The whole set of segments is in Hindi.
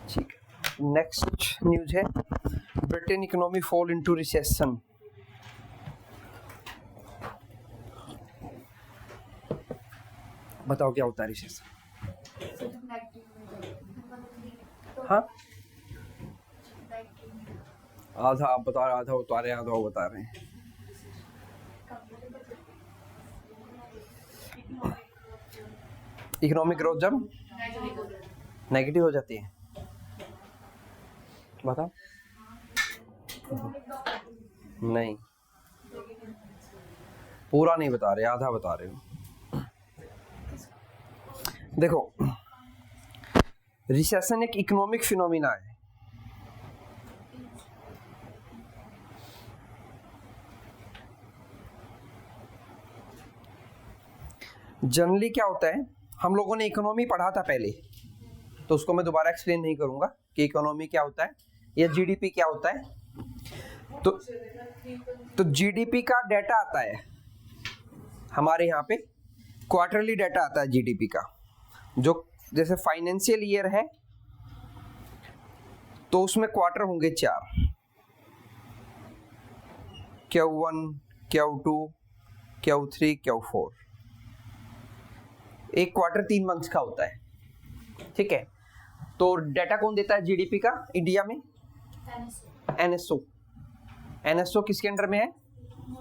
ठीक है, नेक्स्ट न्यूज है Britain economy fall into recession. बताओ क्या होता है रिसेशन? हाँ, आधा आप बता रहे, आधा बता रहे, आधा वो बता रहे हैं। इकोनॉमिक ग्रोथ जब नेगेटिव हो जाती है, बताओ। नहीं, पूरा नहीं बता रहे, आधा बता रहे हो। देखो, रिसेशन एक इकोनॉमिक फिनोमिना है। जनरली क्या होता है, हम लोगों ने इकोनॉमी पढ़ा था पहले, तो उसको मैं दोबारा एक्सप्लेन नहीं करूंगा कि इकोनॉमी क्या होता है या जीडीपी क्या होता है। तो जीडीपी का डाटा आता है हमारे यहाँ पे, क्वार्टरली डाटा आता है जीडीपी का, जो जैसे फाइनेंशियल ईयर है तो उसमें क्वार्टर होंगे 4, Q1, Q2, Q3, Q4। एक क्वार्टर 3 मंथ्स का होता है, ठीक है। तो डाटा कौन देता है जीडीपी का इंडिया में? एनएसओ। एनएसओ किसके अंडर में है?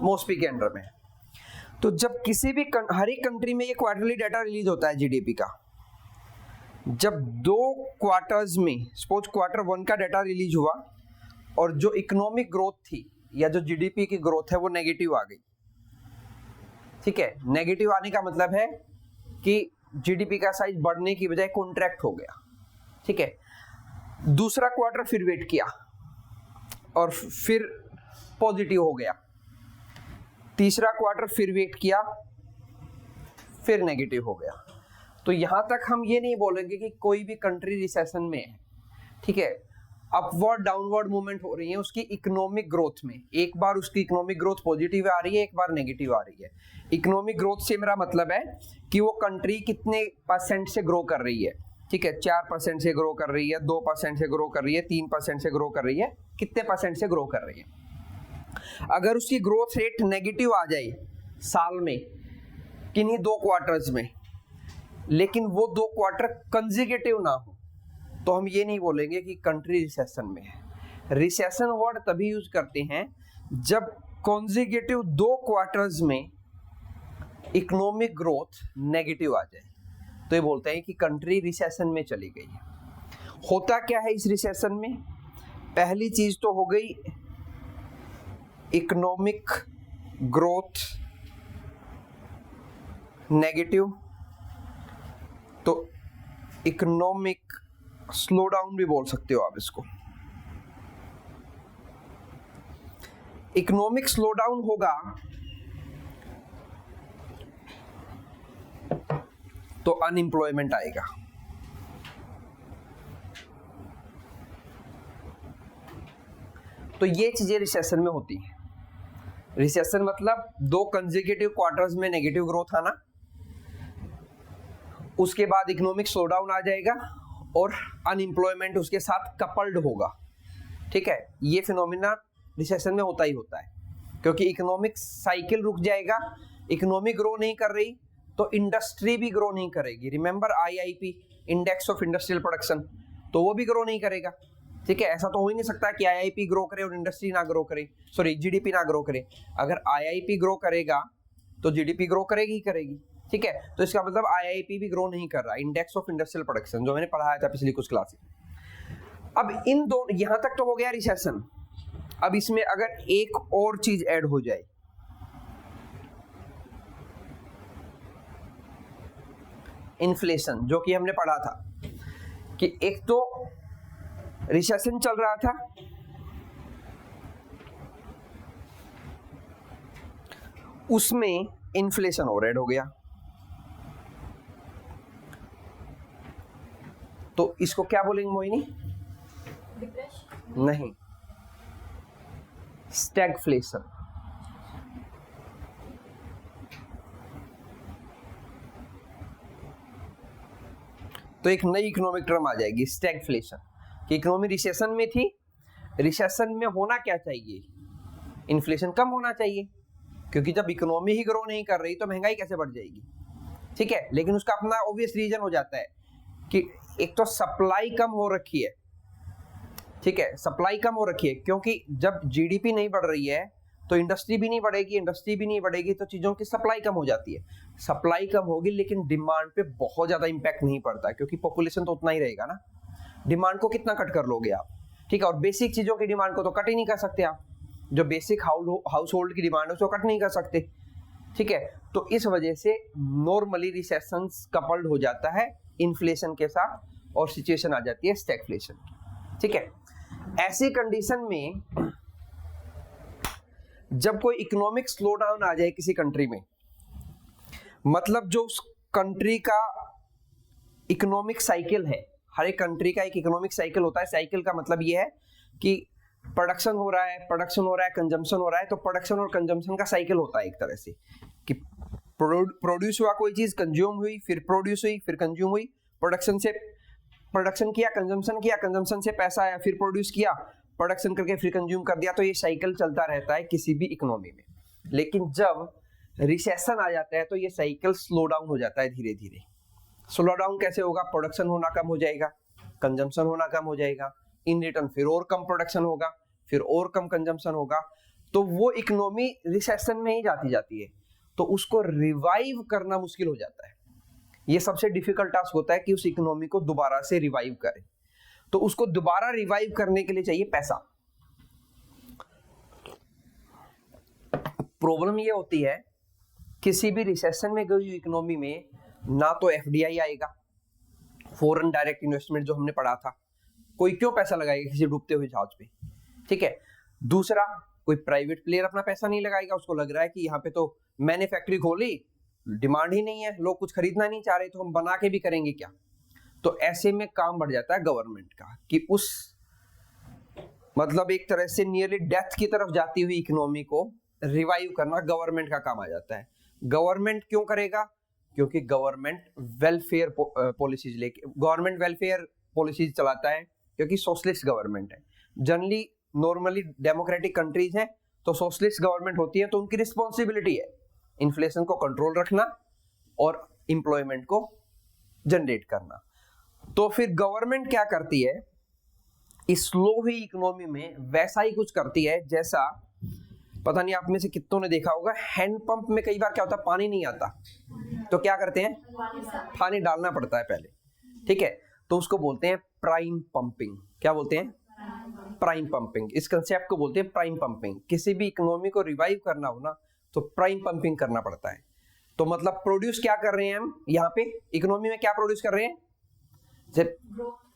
मोस्पी के अंडर में है। तो जब किसी भी हर एक कंट्री में ये क्वार्टरली डाटा रिलीज होता है जीडीपी का, जब 2 क्वार्टर्स में, सपोज क्वार्टर 1 का डाटा रिलीज हुआ और जो इकोनॉमिक ग्रोथ थी या जो जीडीपी की ग्रोथ है वो नेगेटिव आ गई, ठीक है। नेगेटिव आने का मतलब है कि जीडीपी का साइज बढ़ने की बजाय कॉन्ट्रैक्ट हो गया, ठीक है। दूसरा क्वार्टर फिर वेट किया और फिर पॉजिटिव हो गया, तीसरा क्वार्टर फिर वेट किया, फिर नेगेटिव हो गया। तो यहां तक हम ये नहीं बोलेंगे कि कोई भी कंट्री रिसेशन में है, ठीक है। अपवर्ड डाउनवर्ड मूवमेंट हो रही है उसकी इकोनॉमिक ग्रोथ में, एक बार उसकी इकोनॉमिक ग्रोथ पॉजिटिव आ रही है, एक बार नेगेटिव आ रही है। इकोनॉमिक ग्रोथ से मेरा मतलब है कि वो कंट्री कितने % से ग्रो कर रही है, ठीक है। 4% से ग्रो कर रही है, 2% से ग्रो कर रही है, 3% से ग्रो कर रही है, कितने % से ग्रो कर रही है। अगर उसकी ग्रोथ रेट नेगेटिव आ जाए साल में किन्हीं 2 क्वार्टर्स में, लेकिन वो 2 क्वार्टर कंसेक्यूटिव ना हो, तो हम ये नहीं बोलेंगे कि कंट्री रिसेशन में है। रिसेशन वर्ड तभी यूज करते हैं जब कंसेक्यूटिव 2 क्वार्टर्स में इकोनॉमिक ग्रोथ नेगेटिव आ जाए, तो ये बोलते हैं कि कंट्री रिसेशन में चली गई है। होता क्या है इस रिसेशन में? पहली चीज तो हो गई इकोनॉमिक ग्रोथ नेगेटिव, तो इकोनॉमिक स्लो डाउन भी बोल सकते हो आप इसको। इकोनॉमिक स्लो डाउन होगा तो अनएम्प्लॉयमेंट आएगा, तो ये चीजें रिसेशन में होती हैं। रिसेशन मतलब 2 कंसेक्यूटिव क्वार्टर्स में नेगेटिव ग्रोथ आना, उसके बाद इकोनॉमिक स्लो डाउन आ जाएगा और अनएम्प्लॉयमेंट उसके साथ कपल्ड होगा, ठीक है। ये फिनोमिना रिसेशन में होता ही होता है, क्योंकि इकोनॉमिक साइकिल रुक जाएगा, इकोनॉमी ग्रो नहीं कर रही तो इंडस्ट्री भी ग्रो नहीं करेगी। Remember IIP, index of industrial production, तो वो भी ग्रो नहीं करेगा, ठीक है। ऐसा तो हो ही नहीं सकता कि IIP ग्रो करे और इंडस्ट्री ना ग्रो करे, सॉरी जीडीपी ना ग्रो करे। अगर IIP ग्रो करेगा तो जीडीपी ग्रो करेगी ही करेगी, ठीक है। तो इसका मतलब IIP भी ग्रो नहीं कर रहा, इंडेक्स ऑफ इंडस्ट्रियल प्रोडक्शन जो मैंने पढ़ाया था पिछली कुछ क्लास में। अब इन दो, यहां तक तो हो गया रिसेशन। अब इसमें अगर एक और चीज ऐड हो जाए, इन्फ्लेशन, जो कि हमने पढ़ा था कि एक तो रिसेशन चल रहा था, उसमें इन्फ्लेशन और ऐड हो गया, तो इसको क्या बोलेंगे मोहिनी? नहीं, स्टैगफ्लेशन। तो एक नई इकोनॉमिक टर्म आ जाएगी, स्टैगफ्लेशन। कि इकोनॉमी रिसेशन में थी, रिसेशन में होना क्या चाहिए, इन्फ्लेशन कम होना चाहिए, क्योंकि जब इकोनॉमी ही ग्रो नहीं कर रही तो महंगाई कैसे बढ़ जाएगी, ठीक है। लेकिन उसका अपना ऑब्वियस रीजन हो जाता है कि एक तो सप्लाई कम हो रखी है, ठीक है, सप्लाई कम हो रखी है, क्योंकि जब जीडीपी नहीं बढ़ रही है तो इंडस्ट्री भी नहीं बढ़ेगी, इंडस्ट्री भी नहीं बढ़ेगी तो चीजों की सप्लाई कम हो जाती है। सप्लाई कम होगी लेकिन डिमांड पे बहुत ज्यादा इंपैक्ट नहीं पड़ता, क्योंकि पॉपुलेशन तो उतना ही रहेगा ना। डिमांड को कितना कट कर लोगे आप, ठीक है, और बेसिक चीजों की डिमांड को तो कट ही नहीं कर सकते आप, जो बेसिक हाउस होल्ड की डिमांड है उसको कट नहीं कर सकते, ठीक है। तो इस वजह से नॉर्मली रिसेशन कपल्ड हो जाता है इन्फ्लेशन के साथ और सिचुएशन आ जाती है स्टैगफ्लेशन, ठीक है। ऐसी कंडीशन में जब कोई इकोनॉमिक स्लो डाउन आ जाए किसी कंट्री में, मतलब जो उस कंट्री का इकोनॉमिक साइकिल है, हर एक कंट्री का एक इकोनॉमिक साइकिल होता है। साइकिल का मतलब ये है कि प्रोडक्शन हो रहा है, कंजम्पशन हो रहा है, तो प्रोडक्शन और कंजम्पशन का साइकिल होता है एक तरह से कि प्रोड्यूस हुआ कोई चीज, कंज्यूम हुई, फिर प्रोड्यूस हुई, फिर कंज्यूम हुई, प्रोडक्शन किया, कंजम्पशन से पैसा आया, फिर प्रोड्यूस किया, प्रोडक्शन करके फिर कंज्यूम कर दिया। तो ये साइकिल चलता रहता है किसी भी इकोनॉमी में। लेकिन जब रिसेशन आ जाता है तो ये साइकिल स्लो डाउन हो जाता है धीरे धीरे। स्लो डाउन कैसे होगा, प्रोडक्शन होना कम हो जाएगा, कंजम्पशन होना कम हो जाएगा, इन रिटर्न फिर और कम प्रोडक्शन होगा, फिर और कम कंजम्पशन होगा, तो वो इकोनॉमी रिसेशन में ही जाती है। तो उसको रिवाइव करना मुश्किल हो जाता है। ये सबसे डिफिकल्ट टास्क होता है कि उस इकोनॉमी को दोबारा से रिवाइव करें। तो उसको दोबारा रिवाइव करने के लिए चाहिए पैसा। प्रॉब्लम ये होती है किसी भी रिसेशन में गई इकोनॉमी में ना तो एफडीआई आएगा, फॉरेन डायरेक्ट इन्वेस्टमेंट जो हमने पढ़ा था, कोई क्यों पैसा लगाएगा किसी डूबते हुए जहाज पे, ठीक है। दूसरा, कोई प्राइवेट प्लेयर अपना पैसा नहीं लगाएगा, उसको लग रहा है कि यहाँ पे तो मैंने फैक्ट्री खोली, डिमांड ही नहीं है, लोग कुछ खरीदना नहीं चाह रहे, तो हम बना के भी करेंगे क्या। तो ऐसे में काम बढ़ जाता है गवर्नमेंट का कि उस मतलब एक तरह से नियरली डेथ की तरफ जाती हुई इकोनॉमी को रिवाइव करना गवर्नमेंट का काम आ जाता है। गवर्नमेंट क्यों करेगा, क्योंकि गवर्नमेंट वेलफेयर पॉलिसीज चलाता है, क्योंकि सोशलिस्ट गवर्नमेंट है। जनरली नॉर्मली डेमोक्रेटिक कंट्रीज हैं तो सोशलिस्ट गवर्नमेंट होती है, तो उनकी रिस्पॉन्सिबिलिटी है इन्फ्लेशन को कंट्रोल रखना और एम्प्लॉयमेंट को जनरेट करना। तो फिर गवर्नमेंट क्या करती है, इस स्लो हुई इकोनॉमी में वैसा ही कुछ करती है जैसा, पता नहीं आप में से कितनों ने देखा होगा, हैंडपंप में कई बार क्या होता है, पानी नहीं आता तो क्या करते हैं, पानी डालना पड़ता है पहले, ठीक है। तो उसको बोलते हैं प्राइम पंपिंग। क्या बोलते हैं, प्राइम पंपिंग। इस कंसेप्ट को बोलते हैं प्राइम पंपिंग। किसी भी इकोनॉमी को रिवाइव करना हो ना तो प्राइम पंपिंग करना पड़ता है। तो मतलब प्रोड्यूस क्या कर रहे हैं हम यहाँ पे इकोनॉमी में, क्या प्रोड्यूस कर रहे हैं,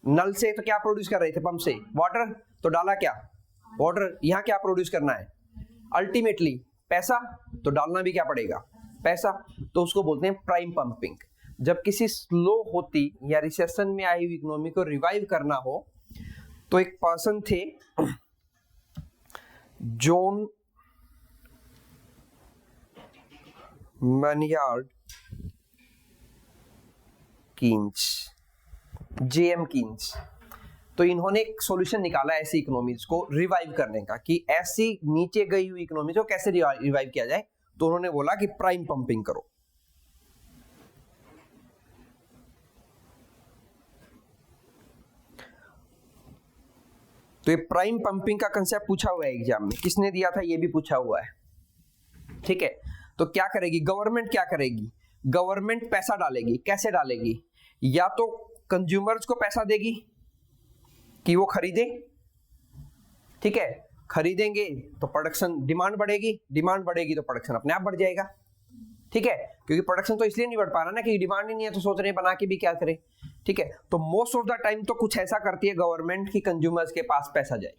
नल से तो क्या प्रोड्यूस कर रहे थे, पंप से वाटर, तो डाला क्या, वाटर। यहाँ क्या प्रोड्यूस करना है, अल्टीमेटली पैसा, तो डालना भी क्या पड़ेगा, पैसा। तो उसको बोलते हैं प्राइम पंपिंग। जब किसी स्लो होती या रिसेशन में आई हुई इकोनॉमी को रिवाइव करना हो, तो एक पर्सन थे जॉन मैनियार्ड कीन्स, जेएम कीन्स। तो इन्होंने एक सॉल्यूशन निकाला ऐसी इकोनॉमीज को रिवाइव करने का, कि ऐसी नीचे गई हुई इकोनॉमीज को कैसे रिवाइव किया जाए। तो उन्होंने बोला कि प्राइम पंपिंग करो। तो ये प्राइम पंपिंग का कंसेप्ट पूछा हुआ है एग्जाम में, किसने दिया था ये भी पूछा हुआ है, ठीक है। तो क्या करेगी गवर्नमेंट, क्या करेगी गवर्नमेंट, पैसा डालेगी। कैसे डालेगी, या तो कंज्यूमर्स को पैसा देगी कि वो खरीदे, ठीक है, खरीदेंगे तो प्रोडक्शन, डिमांड बढ़ेगी तो प्रोडक्शन अपने आप बढ़ जाएगा, ठीक है। क्योंकि प्रोडक्शन तो इसलिए नहीं बढ़ पा रहा ना कि डिमांड ही नहीं है, तो सोच रहे हैं बना के भी क्या करें, ठीक है। तो मोस्ट ऑफ द टाइम तो कुछ ऐसा करती है गवर्नमेंट कि कंज्यूमर्स के पास पैसा जाए,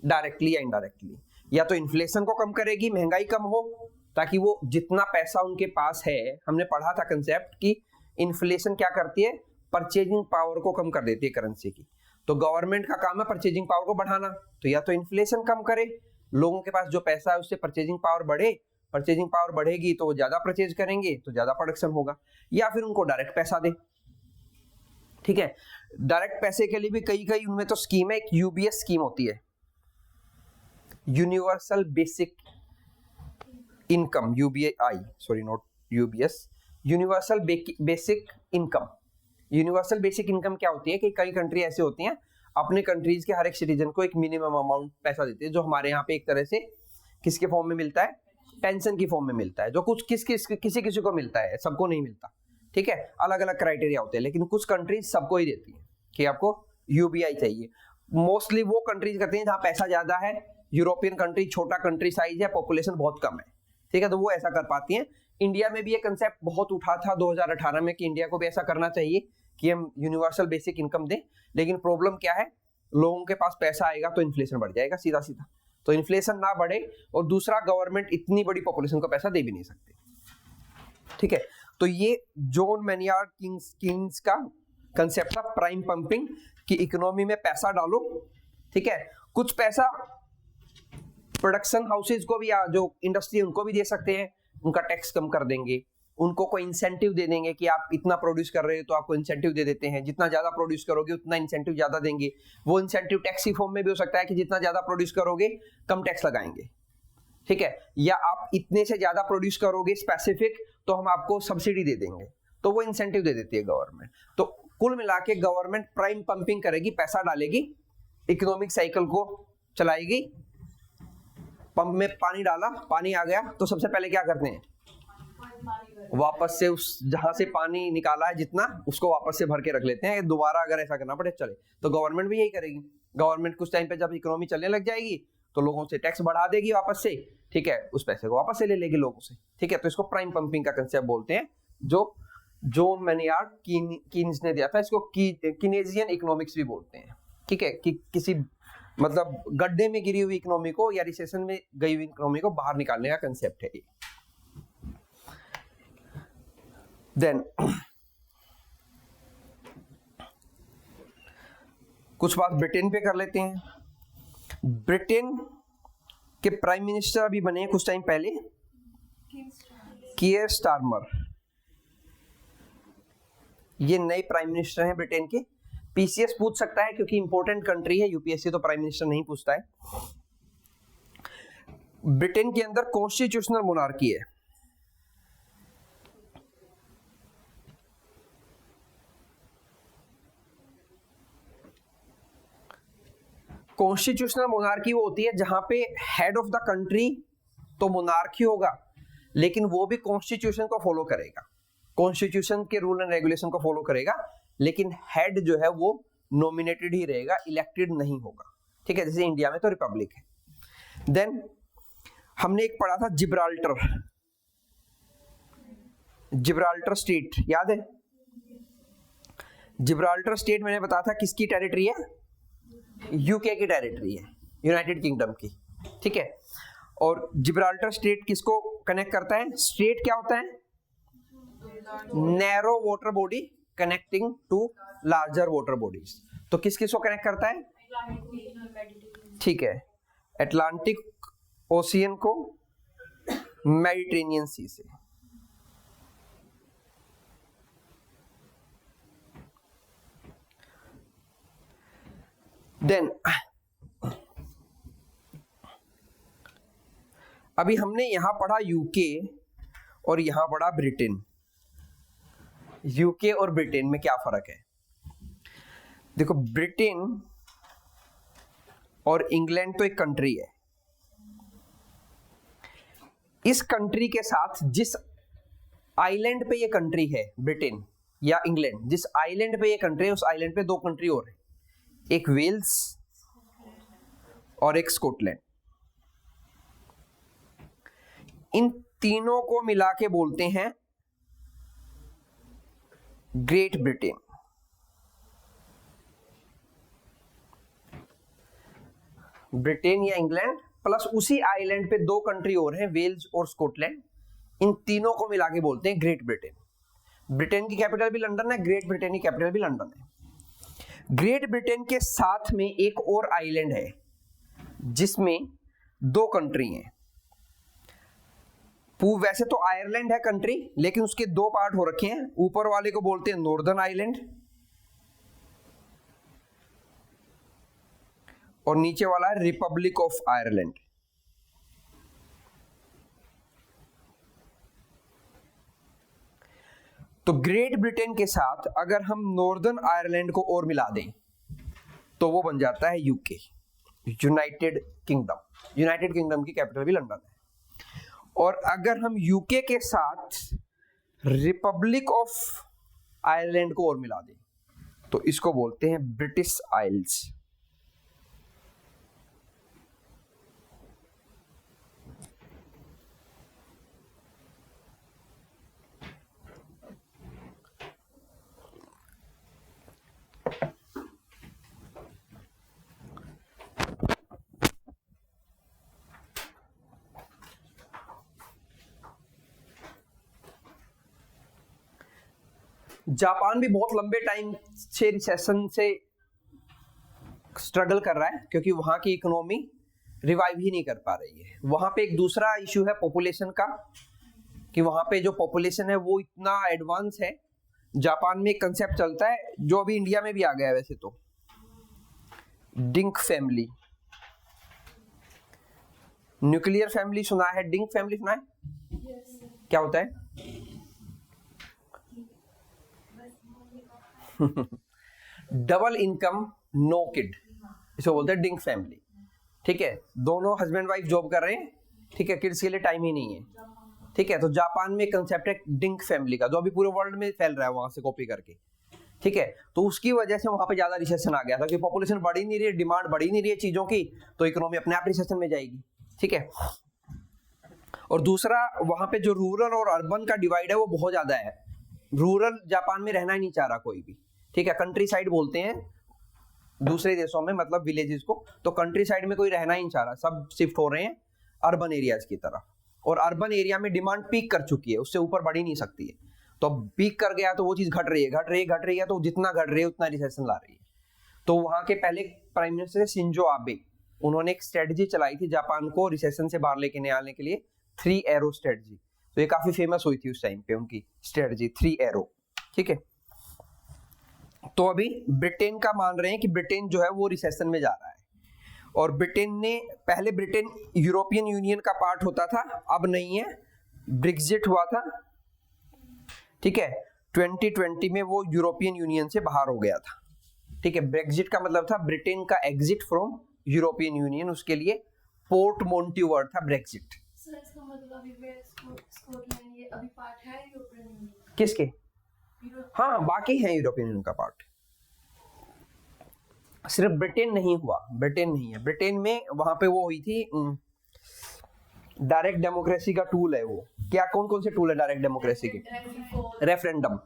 डायरेक्टली या इनडायरेक्टली। या तो इन्फ्लेशन को कम करेगी, महंगाई कम हो, ताकि वो जितना पैसा उनके पास है, हमने पढ़ा था कंसेप्ट कि इन्फ्लेशन क्या करती है, परचेजिंग पावर को कम कर देती है करेंसी की। तो गवर्नमेंट का काम है परचेजिंग पावर को बढ़ाना, तो या तो इन्फ्लेशन कम करे, लोगों के पास जो पैसा है उससे परचेजिंग पावर बढ़े, परचेजिंग पावर बढ़ेगी तो वो ज्यादा परचेज करेंगे तो ज्यादा प्रोडक्शन होगा, या फिर उनको डायरेक्ट पैसा दे, ठीक है। डायरेक्ट पैसे के लिए भी कई कई उनमें तो स्कीम है, एक यूबीएस स्कीम होती है, universal basic income, UBI, sorry not UBS, universal basic income. Universal basic income क्या होती है कि कई कंट्री ऐसे होती हैं अपने कंट्रीज के हर एक सिटीजन को एक मिनिमम अमाउंट पैसा देते हैं, जो हमारे यहाँ पे एक तरह से किसके फॉर्म में मिलता है, पेंशन की फॉर्म में मिलता है, जो कुछ किसी को मिलता है, सबको नहीं मिलता, ठीक है। अलग अलग क्राइटेरिया होते हैं, लेकिन कुछ कंट्रीज सबको ही देती है कि आपको यूबीआई चाहिए। मोस्टली वो कंट्रीज करते हैं जहां पैसा ज्यादा है, यूरोपियन कंट्री छोटा कंट्री साइज है, पॉपुलेशन बहुत कम है, ठीक है, तो वो ऐसा कर पाती हैं। इंडिया में भी ये कंसेप्ट बहुत उठा था 2018 में कि इंडिया को भी ऐसा करना चाहिए कि हम यूनिवर्सल बेसिक इनकम दें, लेकिन प्रॉब्लम क्या है, लोगों के पास पैसा आएगा तो इन्फ्लेशन बढ़ जाएगा सीधा सीधा, तो इन्फ्लेशन ना बढ़े, और दूसरा गवर्नमेंट इतनी बड़ी पॉपुलेशन को पैसा दे भी नहीं सकती, ठीक है। तो ये जॉन मैनियार्ड कीन्स का कंसेप्ट था प्राइम पंपिंग, कि इकोनॉमी में पैसा डालो, ठीक है, कुछ पैसा प्रोडक्शन हाउसेज को भी, जो इंडस्ट्री उनको भी दे सकते हैं, उनका टैक्स कम कर देंगे, उनको कोई इंसेंटिव दे देंगे कि आप इतना प्रोड्यूस कर रहे हो तो आपको इंसेंटिव दे देते हैं, जितना ज्यादा प्रोड्यूस करोगे उतना इंसेंटिव ज्यादा देंगे। वो इंसेंटिव टैक्स की फॉर्म में भी हो सकता है कि जितना ज्यादा प्रोड्यूस करोगे कम टैक्स लगाएंगे, ठीक है, या आप इतने से ज्यादा प्रोड्यूस करोगे स्पेसिफिक तो हम आपको सब्सिडी दे देंगे, तो वो इंसेंटिव दे देती है गवर्नमेंट। तो कुल मिला के गवर्नमेंट प्राइम पंपिंग करेगी, पैसा डालेगी, इकोनॉमिक साइकिल को चलाएगी। पंप में पानी डाला, पानी आ गया, तो सबसे पहले क्या करते हैं, वापस से उस जहां से पानी निकाला है जितना, उसको वापस से भर के रख लेते हैं, दोबारा अगर ऐसा करना पड़े चले। तो गवर्नमेंट भी यही करेगी। गवर्नमेंट कुछ टाइम पे जब इकोनॉमी चलने लग जाएगी तो लोगों से टैक्स बढ़ा देगी वापस से, ठीक है, उस पैसे को वापस से ले लेगी लोगों से, ठीक है। तो इसको प्राइम पंपिंग का कंसेप्ट बोलते हैं, जो जॉन मैनियार्ड कीन्स ने दिया था। इसको कीनेजियन इकोनॉमिक्स भी बोलते हैं, ठीक है, कि किसी मतलब गड्ढे में गिरी हुई इकोनॉमी को या रिसेशन में गई हुई इकोनॉमी को बाहर निकालने का कंसेप्ट है ये। देन कुछ बात ब्रिटेन पे कर लेते हैं। ब्रिटेन के प्राइम मिनिस्टर अभी बने हैं कुछ टाइम पहले, कीयर स्टारमर, ये नए प्राइम मिनिस्टर हैं ब्रिटेन के। पीसीएस पूछ सकता है क्योंकि इंपॉर्टेंट कंट्री है, यूपीएससी तो प्राइम मिनिस्टर नहीं पूछता है। ब्रिटेन के अंदर कॉन्स्टिट्यूशनल मोनार्की है, कॉन्स्टिट्यूशनल मोनार्की वो होती है जहां पे हेड ऑफ द कंट्री तो मोनार्की होगा, लेकिन वो भी कॉन्स्टिट्यूशन को फॉलो करेगा, कॉन्स्टिट्यूशन के रूल एंड रेगुलेशन को फॉलो करेगा, लेकिन हेड जो है वो नॉमिनेटेड ही रहेगा, इलेक्टेड नहीं होगा, ठीक है, जैसे इंडिया में तो रिपब्लिक है। देन हमने एक पढ़ा था जिब्राल्टर, जिब्राल्टर स्टेट याद है? जिब्राल्टर स्टेट मैंने बताया था किसकी टेरिटरी है, यूके की टेरिटरी है, यूनाइटेड किंगडम की, ठीक है। और जिब्राल्टर स्टेट किसको कनेक्ट करता है? स्टेट क्या होता है? Narrow water body connecting to larger water bodies. तो किस किस को कनेक्ट करता है? ठीक है, अटलांटिक ओशियन को मेडिटेरेनियन सी से। देन अभी हमने यहां पढ़ा यूके और यहां पढ़ा ब्रिटेन। यूके और ब्रिटेन में क्या फर्क है? देखो, ब्रिटेन और इंग्लैंड तो एक कंट्री है। इस कंट्री के साथ जिस आइलैंड पे ये कंट्री है, ब्रिटेन या इंग्लैंड, जिस आइलैंड पे ये कंट्री है उस आइलैंड पे दो कंट्री और है, एक वेल्स और एक स्कॉटलैंड। इन तीनों को मिला के बोलते हैं ग्रेट ब्रिटेन। ब्रिटेन या इंग्लैंड प्लस उसी आइलैंड पे दो कंट्री और हैं, वेल्स और स्कॉटलैंड, इन तीनों को मिला के बोलते हैं ग्रेट ब्रिटेन। ब्रिटेन की कैपिटल भी लंदन है, ग्रेट ब्रिटेन की कैपिटल भी लंदन है। ग्रेट ब्रिटेन के साथ में एक और आइलैंड है जिसमें दो कंट्री हैं। वैसे तो आयरलैंड है कंट्री, लेकिन उसके दो पार्ट हो रखे हैं। ऊपर वाले को बोलते हैं नॉर्दर्न आइलैंड और नीचे वाला है रिपब्लिक ऑफ आयरलैंड। तो ग्रेट ब्रिटेन के साथ अगर हम नॉर्दर्न आयरलैंड को और मिला दें तो वो बन जाता है UK, United kingdom. United kingdom की कैपिटल भी लंदन है। और अगर हम यूके के साथ रिपब्लिक ऑफ आयरलैंड को और मिला दें तो इसको बोलते हैं ब्रिटिश आइल्स। जापान भी बहुत लंबे टाइम से रिसेशन से स्ट्रगल कर रहा है क्योंकि वहां की इकोनॉमी रिवाइव ही नहीं कर पा रही है। वहां पे एक दूसरा इशू है पॉपुलेशन का, कि वहां पे जो पॉपुलेशन है वो इतना एडवांस है। जापान में एक कंसेप्ट चलता है जो अभी इंडिया में भी आ गया है वैसे तो, डिंक फैमिली। न्यूक्लियर फैमिली सुना है, डिंक फैमिली सुना है? yes. क्या होता है? डबल इनकम नो किड, इसको बोलते हैं डिंक फैमिली। ठीक है, दोनों हस्बैंड वाइफ जॉब कर रहे हैं, ठीक है, किड्स के लिए टाइम ही नहीं है। ठीक है, तो जापान में कंसेप्ट है डिंक फैमिली का, जो अभी पूरे वर्ल्ड में फैल रहा है वहां से कॉपी करके। ठीक है, तो उसकी वजह से वहां पे ज्यादा रिसेशन आ गया था कि पॉपुलेशन बढ़ ही नहीं रही है, डिमांड बढ़ ही नहीं रही है चीजों की, तो इकोनॉमी अपने आप रिसेशन में जाएगी। ठीक है, और दूसरा वहां पे जो रूरल और अर्बन का डिवाइड है वो बहुत ज्यादा है। रूरल जापान में रहना ही नहीं चाह रहा कोई भी। ठीक है, कंट्री साइड बोलते हैं दूसरे देशों में, मतलब विलेजेस को, तो कंट्री साइड में कोई रहना ही नहीं चाह रहा, सब शिफ्ट हो रहे हैं अर्बन एरियाज की तरफ। और अर्बन एरिया में डिमांड पीक कर चुकी है, उससे ऊपर बढ़ ही नहीं सकती है। तो पीक कर गया तो वो चीज घट रही है, तो जितना घट रही है उतना रिसेशन ला रही है। तो वहां के पहले प्राइम मिनिस्टर शिंजो आबे, उन्होंने एक स्ट्रेटजी चलाई थी जापान को रिसेशन से बाहर लेके आने के लिए, 3 एरो स्ट्रेटजी। तो ये काफी फेमस हुई थी उस टाइम पे उनकी स्ट्रेटजी 3 एरो। ठीक है, तो अभी ब्रिटेन का मान रहे हैं कि ब्रिटेन जो है वो रिसेशन में जा रहा है। और ब्रिटेन ने, पहले ब्रिटेन यूरोपियन यूनियन का पार्ट होता था, अब नहीं है, ब्रेक्जिट हुआ था। ठीक है, 2020 में वो यूरोपियन यूनियन से बाहर हो गया था। ठीक है, ब्रेक्जिट का मतलब था ब्रिटेन का एग्जिट फ्रॉम यूरोपियन यूनियन, उसके लिए पोर्ट मोन्टी वर्ड था ब्रेक्जिट। किसके? हाँ, बाकी है यूरोपियन यूनियन का पार्ट, सिर्फ ब्रिटेन नहीं हुआ, ब्रिटेन नहीं है। ब्रिटेन में वहां पे वो हुई थी डायरेक्ट डेमोक्रेसी का टूल है वो। क्या, कौन कौन से टूल है डायरेक्ट डेमोक्रेसी के? रेफरेंडम।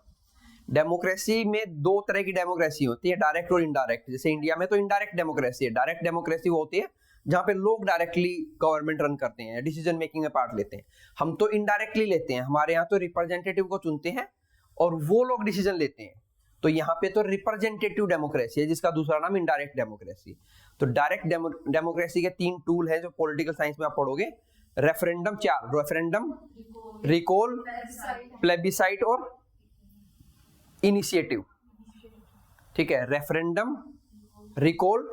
डेमोक्रेसी में 2 तरह की डेमोक्रेसी होती है, डायरेक्ट और इनडायरेक्ट। जैसे इंडिया में तो इनडायरेक्ट डेमोक्रेसी है। डायरेक्ट डेमोक्रेसी वो होती है जहां पे लोग डायरेक्टली गवर्नमेंट रन करते हैं, डिसीजन मेकिंग में पार्ट लेते हैं। हम तो इनडायरेक्टली लेते हैं, हमारे यहाँ तो रिप्रेजेंटेटिव को चुनते हैं और वो लोग डिसीजन लेते हैं। तो यहाँ पे तो रिप्रेजेंटेटिव डेमोक्रेसी है, जिसका दूसरा नाम इनडायरेक्ट डेमोक्रेसी। तो डायरेक्ट डेमोक्रेसी के 3 टूल हैं जो पॉलिटिकल साइंस में आप पढ़ोगे। रेफरेंडम, 4 रेफरेंडम, रिकॉल, प्लेबिसाइट और इनिशिएटिव। ठीक है, रेफरेंडम, रिकॉल,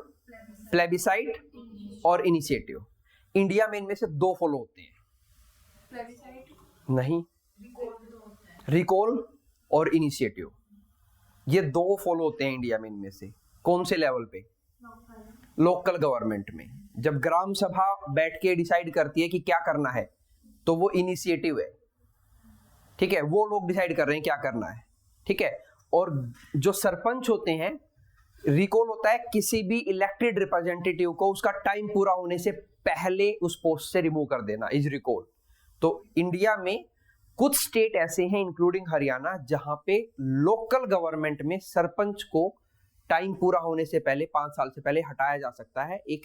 प्लेबिसाइट और इनिशिएटिव। इंडिया में इनमें से 2 फॉलो होते हैं। नहीं, रिकॉल और इनिशिएटिव, ये 2 फॉलो होते हैं इंडिया में इनमें से। कौन से लेवल पे? लोकल गवर्नमेंट में। जब ग्राम सभा बैठ के डिसाइड करती है कि क्या करना है तो वो इनिशिएटिव है। ठीक है, वो लोग डिसाइड कर रहे हैं क्या करना है। ठीक है, और जो सरपंच होते हैं, रिकॉल होता है किसी भी इलेक्टेड रिप्रेजेंटेटिव को उसका टाइम पूरा होने से पहले उस पोस्ट से रिमूव कर देना, इज रिकॉल। तो इंडिया में कुछ स्टेट ऐसे हैं इंक्लूडिंग हरियाणा जहां पे लोकल गवर्नमेंट में सरपंच को टाइम पूरा होने से पहले 5 साल से पहले हटाया जा सकता है, एक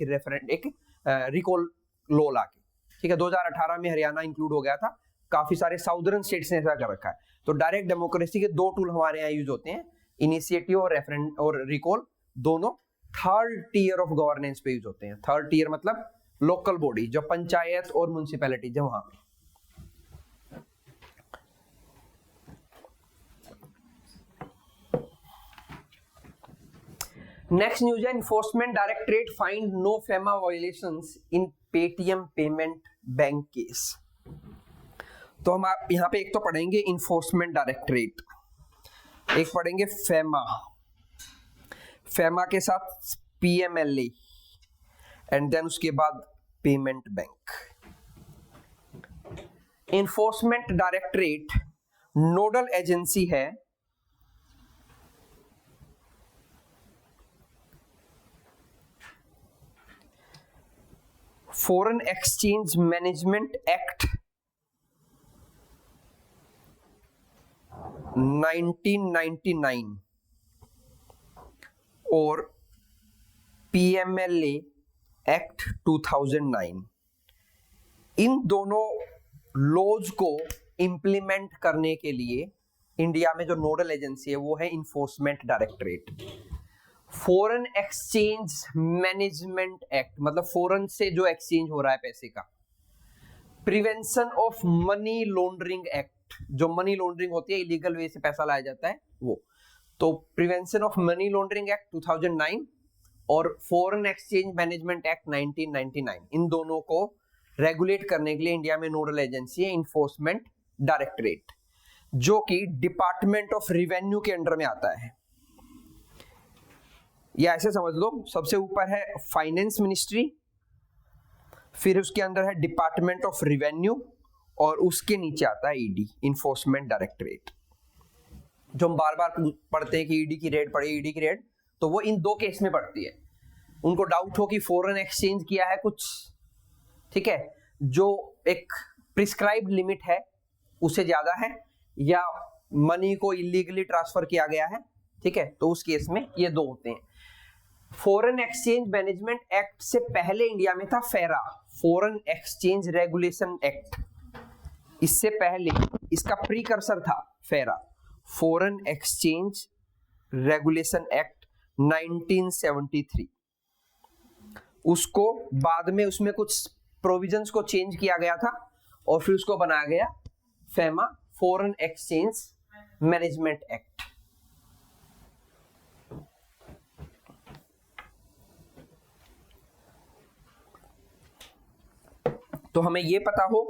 रिकॉल लॉ लाके। ठीक है, 2018 में हरियाणा इंक्लूड हो गया था, काफी सारे साउदर्न स्टेट्स ने ऐसा कर रखा है। तो डायरेक्ट डेमोक्रेसी के 2 टूल हमारे यहाँ यूज होते हैं, इनिशिएटिव और रेफरेंडम और रिकॉल। दोनों 3rd टियर ऑफ गवर्नेंस पे यूज होते हैं। 3rd टियर मतलब लोकल बॉडी, जो पंचायत और म्युनिसिपैलिटी जो वहां पे। नेक्स्ट न्यूज है, enforcement directorate find no FEMA violations in Paytm payment bank case. तो हम आप यहाँ पे एक तो पढ़ेंगे इन्फोर्समेंट डायरेक्टरेट, एक पढ़ेंगे फेमा, फेमा के साथ पीएमएलए एंड देन उसके बाद payment bank. Enforcement directorate nodal agency है फॉरेन एक्सचेंज मैनेजमेंट एक्ट 1999 और पीएमएलए एक्ट 2009। इन दोनों लॉज को इंप्लीमेंट करने के लिए इंडिया में जो नोडल एजेंसी है वो है enforcement directorate. Foreign exchange management act मतलब फॉरेन से जो एक्सचेंज हो रहा है पैसे का। Prevention of money laundering act, जो मनी लॉन्ड्रिंग होती है, इलीगल वे से पैसा लाया जाता है वो, तो prevention of money laundering act 2009 और फॉरेन एक्सचेंज मैनेजमेंट एक्ट 1999, इन दोनों को रेगुलेट करने के लिए इंडिया में नोडल एजेंसी है इन्फोर्समेंट डायरेक्टरेट, जो कि डिपार्टमेंट ऑफ रेवेन्यू के अंडर में आता है। या ऐसे समझ लो, सबसे ऊपर है फाइनेंस मिनिस्ट्री, फिर उसके अंदर है डिपार्टमेंट ऑफ रेवेन्यू और उसके नीचे आता है ईडी, इन्फोर्समेंट डायरेक्टरेट। जो हम बार बार पढ़ते हैं कि ईडी की रेड पड़ी, ईडी की रेड, तो वो इन दो केस में पड़ती है। उनको डाउट हो कि फॉरेन एक्सचेंज किया है कुछ, ठीक है, जो एक प्रिस्क्राइब्ड लिमिट है उससे ज्यादा है, या मनी को इलीगली ट्रांसफर किया गया है, ठीक है, तो उस केस में ये दो होते हैं। फॉरेन एक्सचेंज मैनेजमेंट एक्ट से पहले इंडिया में था फेरा, फॉरेन एक्सचेंज रेगुलेशन एक्ट। इससे पहले इसका प्रीकर्सर था फेरा, फॉरेन एक्सचेंज रेगुलेशन एक्ट 1973। उसको बाद में उसमें कुछ प्रोविजंस को चेंज किया गया था और फिर उसको बनाया गया FEMA, foreign exchange management act. तो हमें ये पता हो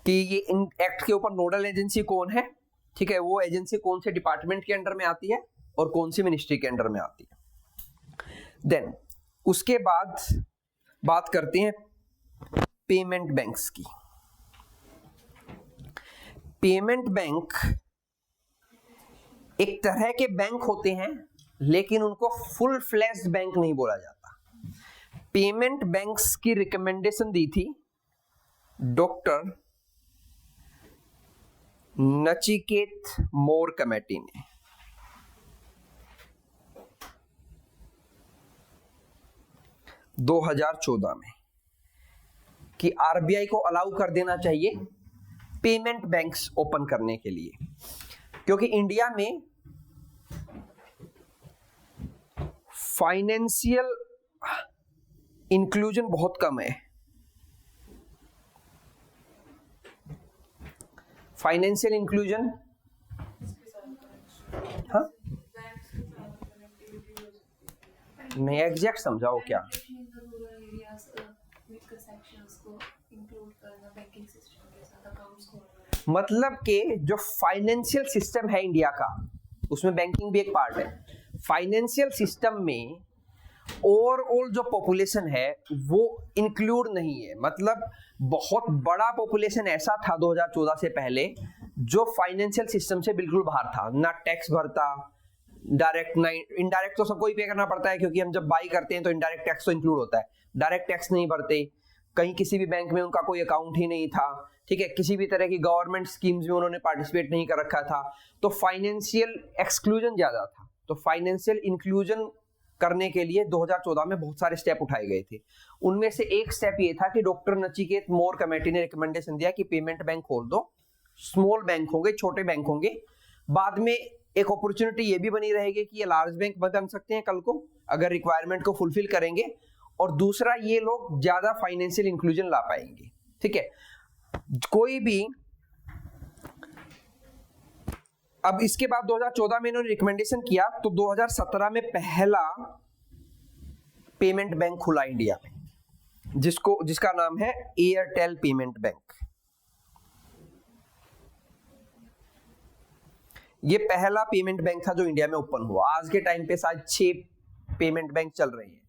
कि ये इन एक्ट के ऊपर नोडल एजेंसी कौन है, ठीक है, वो एजेंसी कौन से डिपार्टमेंट के अंडर में आती है और कौन सी मिनिस्ट्री के अंडर में आती है। देन उसके बाद बात करते हैं पेमेंट बैंक्स की। पेमेंट बैंक एक तरह के बैंक होते हैं लेकिन उनको फुल फ्लैश्ड बैंक नहीं बोला जाता। पेमेंट बैंक्स की रिकमेंडेशन दी थी डॉक्टर नचिकेत मोर कमेटी ने। दो 2014 में कि आरबीआई को अलाउ कर देना चाहिए पेमेंट बैंक्स ओपन करने के लिए, क्योंकि इंडिया में फाइनेंशियल इंक्लूजन बहुत कम है। फाइनेंशियल इंक्लूजन, हाँ नहीं, एग्जैक्ट समझाओ क्या। मतलब कि जो फाइनेंशियल सिस्टम है इंडिया का, उसमें बैंकिंग भी एक पार्ट है। फाइनेंशियल सिस्टम में ओवरऑल जो पॉपुलेशन है वो इंक्लूड नहीं है। मतलब बहुत बड़ा पॉपुलेशन ऐसा था 2014 से पहले जो फाइनेंशियल सिस्टम से बिल्कुल बाहर था, ना टैक्स भरता, डायरेक्ट ना इनडायरेक्ट तो सबको ही पे करना पड़ता है क्योंकि हम जब बाई करते हैं तो इनडायरेक्ट टैक्स तो इंक्लूड होता है, डायरेक्ट टैक्स नहीं भरते, कहीं किसी भी बैंक में उनका कोई अकाउंट ही नहीं था, ठीक है, किसी भी तरह की गवर्नमेंट स्कीम्स में उन्होंने पार्टिसिपेट नहीं कर रखा था, तो फाइनेंशियल एक्सक्लूजन ज्यादा था। तो फाइनेंशियल इंक्लूजन करने के लिए 2014 में बहुत सारे स्टेप उठाए गए थे। उनमें से एक स्टेप ये था कि डॉक्टर नचिकेत मोर कमेटी ने रिकमेंडेशन दिया कि पेमेंट बैंक खोल दो, स्मॉल बैंक होंगे, छोटे बैंक होंगे, बाद में एक अपॉर्चुनिटी ये भी बनी रहेगी कि ये लार्ज बैंक बन सकते हैं कल को अगर रिक्वायरमेंट को फुलफिल करेंगे, और दूसरा ये लोग ज्यादा फाइनेंशियल इंक्लूजन ला पाएंगे, ठीक है। कोई भी अब इसके बाद 2014 में इन्होंने रिकमेंडेशन किया, तो 2017 में पहला पेमेंट बैंक खुला इंडिया में, जिसका नाम है एयरटेल पेमेंट बैंक। ये पहला पेमेंट बैंक था जो इंडिया में ओपन हुआ। आज के टाइम पे शायद 6 पेमेंट बैंक चल रहे हैं।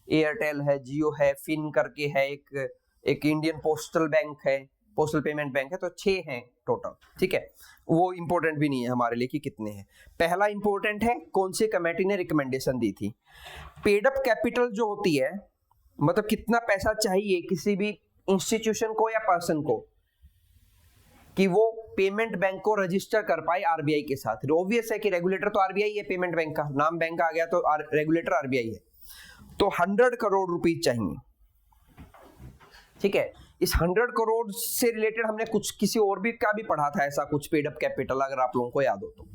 एयरटेल है, जियो है, फिन करके है, एक इंडियन पोस्टल बैंक है, पोस्टल पेमेंट बैंक है, तो 6 हैं टोटल। ठीक है, वो इंपॉर्टेंट भी नहीं है हमारे लिए कि कितने हैं। पहला इंपॉर्टेंट है कौन सी कमेटी ने रिकमेंडेशन दी थी। पेड अप कैपिटल जो होती है, मतलब कितना पैसा चाहिए किसी भी इंस्टीट्यूशन को या पर्सन को कि वो पेमेंट बैंक को रजिस्टर कर पाए आरबीआई के साथ। ऑब्वियस है कि रेगुलेटर तो आरबीआई है, पेमेंट बैंक का नाम बैंक आ गया तो रेगुलेटर आरबीआई है। तो 100 करोड़ रुपीस चाहिए। ठीक है, इस 100 करोड़ से रिलेटेड हमने कुछ किसी और भी का भी पढ़ा था ऐसा कुछ पेड अप कैपिटल, अगर आप लोगों को याद हो तो।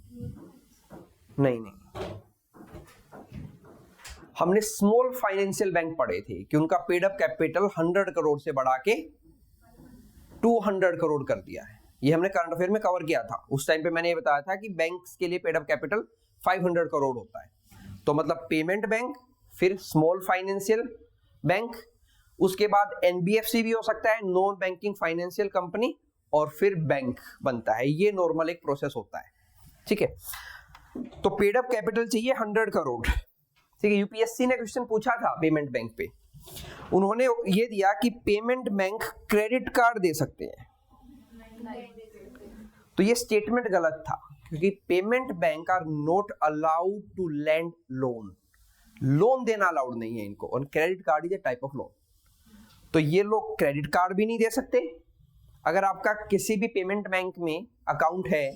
नहीं, हमने स्मॉल फाइनेंशियल बैंक पढ़े थे कि उनका पेड अप कैपिटल 100 करोड़ से बढ़ा के 200 करोड़ कर दिया है। ये हमने करंट अफेयर में कवर किया था। उस टाइम पे मैंने ये बताया था कि बैंक्स के लिए पेड अप कैपिटल 500 करोड़ होता है। तो मतलब पेमेंट बैंक, फिर स्मॉल फाइनेंशियल बैंक, उसके बाद एनबीएफसी भी हो सकता है, नॉन बैंकिंग फाइनेंशियल कंपनी, और फिर बैंक बनता है। ये नॉर्मल एक प्रोसेस होता है। ठीक है, तो पेड अप कैपिटल चाहिए 100 करोड़। ठीक है, यूपीएससी ने क्वेश्चन पूछा था पेमेंट बैंक पे, उन्होंने ये दिया कि पेमेंट बैंक क्रेडिट कार्ड दे सकते हैं। तो ये स्टेटमेंट गलत था, क्योंकि payment bank are not allowed to lend loan. Loan देना अलाउड नहीं है इनको, और credit card is a type of loan. तो ये लोग क्रेडिट कार्ड भी नहीं दे सकते। अगर आपका किसी भी पेमेंट बैंक में अकाउंट है,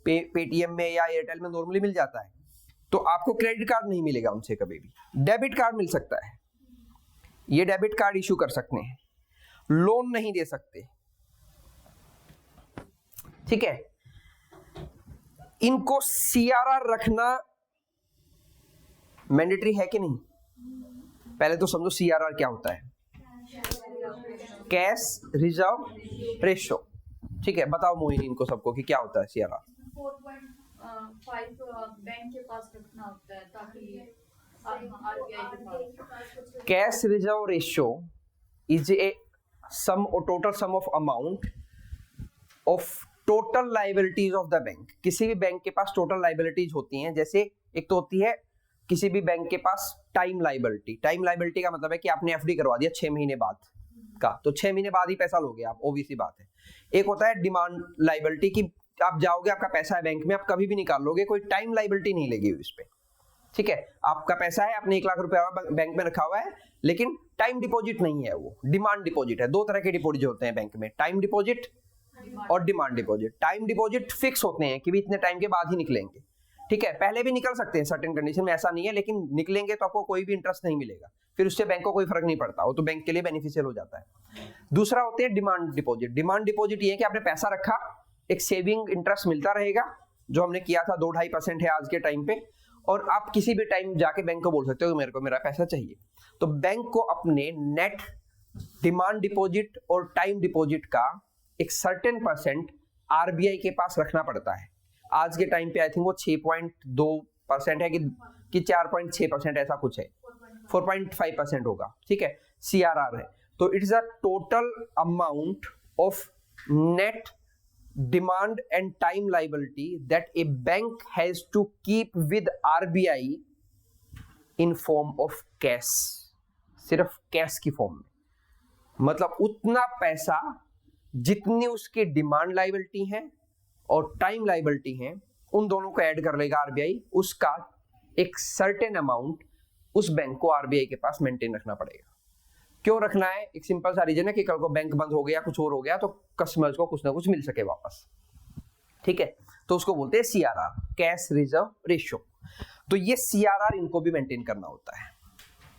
पेटीएम में या एयरटेल में नॉर्मली मिल जाता है, तो आपको क्रेडिट कार्ड नहीं मिलेगा उनसे कभी भी। डेबिट कार्ड मिल सकता है, ये डेबिट कार्ड इशू कर सकते हैं, लोन नहीं दे सकते। ठीक है, इनको सीआरआर रखना मैंडेटरी है कि नहीं? पहले तो समझो सीआरआर क्या होता है। Cash reserve ratio. ठीक है, बताओ मोहिनी इनको सबको कि क्या होता है सीआरआर। 4.5 बैंक के पास रखना होता है ताकि आरबीआई के पास। Cash reserve ratio is a sum और total sum of amount of total liabilities of the bank. किसी भी बैंक के पास टोटल लाइबिलिटीज होती हैं, जैसे एक तो होती है किसी भी बैंक के पास टाइम लाइबिलिटी। टाइम लाइबिलिटी का मतलब है कि आपने एफडी करवा दिया 6 महीने बाद का, तो 6 महीने बाद ही पैसा लोगे आप, ओबीसी बात है। एक होता है डिमांड लाइबिलिटी कि आप जाओगे, आपका पैसा है बैंक में, आप कभी भी निकाल लोगे, कोई टाइम लाइबिलिटी नहीं लगी हुई इस पे। ठीक है, आपका पैसा है, आपने 1 लाख रुपया बैंक में रखा हुआ है, लेकिन टाइम डिपॉजिट नहीं है, वो डिमांड डिपॉजिट है। 2 तरह के डिपॉजिट होते हैं बैंक में, टाइम डिपॉजिट और demand deposit. Time deposit fix होते हैं कि भी इतने टाइम के बाद ही निकलेंगे। ठीक है, पहले भी निकल सकते हैं सर्टेन कंडीशन में, ऐसा नहीं है, लेकिन निकलेंगे तो आपको कोई भी इंटरेस्ट नहीं मिलेगा, फिर उससे बैंक को कोई फर्क नहीं पड़ता, वो तो बैंक के लिए बेनिफिशियल हो जाता है। दूसरा होते हैं डिमांड डिपॉजिट। डिमांड डिपॉजिट ये है कि आपने पैसा रखा, एक सेविंग इंटरेस्ट मिलता रहेगा, जो हमने किया था 2-2.5% है आज के टाइम पे, और आप किसी भी टाइम जाके बैंक को बोल सकते हो मेरे को मेरा पैसा चाहिए। तो बैंक को अपने नेट डिमांड डिपॉजिट और टाइम डिपॉजिट का एक सर्टेन परसेंट आरबीआई के पास रखना पड़ता है। आज के टाइम पे आई थिंक वो 6.2% है कि 4.6% ऐसा कुछ है, 4.5% होगा। ठीक है, सीआरआर है। तो it is a total amount of net demand and time liability that a bank has to keep with RBI in form of cash. सिर्फ कैश की फॉर्म में, मतलब उतना पैसा जितनी उसकी डिमांड लाइबिलिटी है और टाइम लाइबिलिटी है, उन दोनों को ऐड कर लेगा आरबीआई, उसका एक सर्टेन अमाउंट उस बैंक को आरबीआई के पास मेंटेन रखना पड़ेगा। क्यों रखना है? एक सिंपल सा रीजन है कि कल को बैंक बंद हो गया, कुछ और हो गया, तो कस्टमर्स को कुछ ना कुछ मिल सके वापस। ठीक है, तो उसको बोलते हैं सीआरआर, कैश रिजर्व रेशियो। तो ये सीआरआर इनको भी मेंटेन करना होता है।